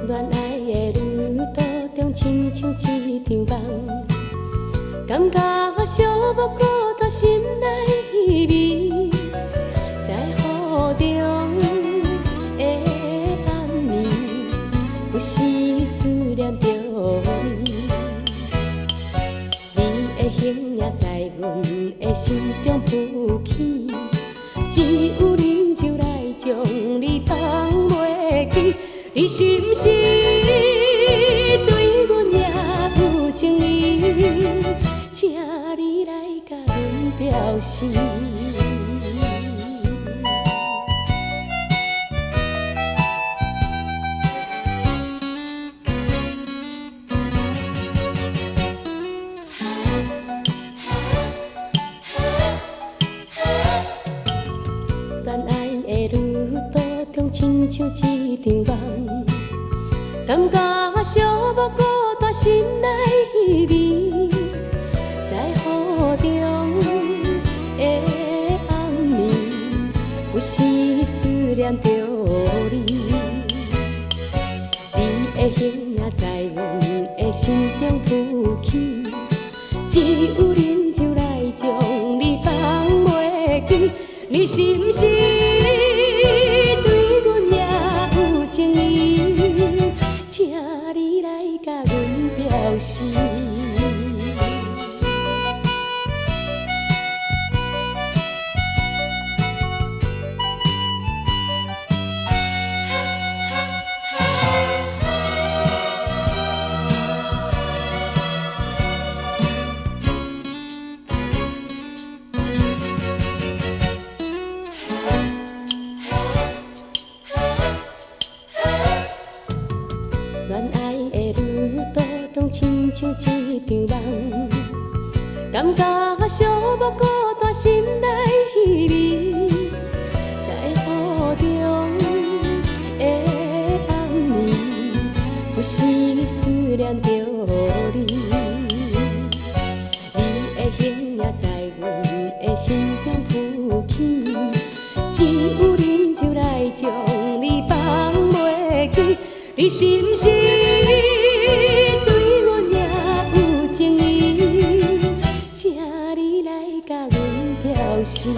恋爱的旅途中，亲像一场梦，感觉我寂寞孤单心内稀微，在雨中的暗暝，不时思念着你。你的形影在阮的心中浮起，只有啉酒来将你放袂记。你是毋是对阮也有情意？请你来甲阮表示。恋爱的旅途中，亲像一场梦，感觉我寂寞孤单心内稀微，在雨中的暗暝，不时思念着你。你的形影在阮的心中浮起，只有啉酒来将你放袂记。你是毋是对阮也有情意？请你来甲阮表示。恋爱的旅途中，亲像一场梦，感觉我寂寞孤单心内稀微，在雨中的暗暝，不时思念着你。你的形影在阮的心中浮起，只有啉酒来将你放袂记。你是毋是对阮也有情意？请你来甲阮表示。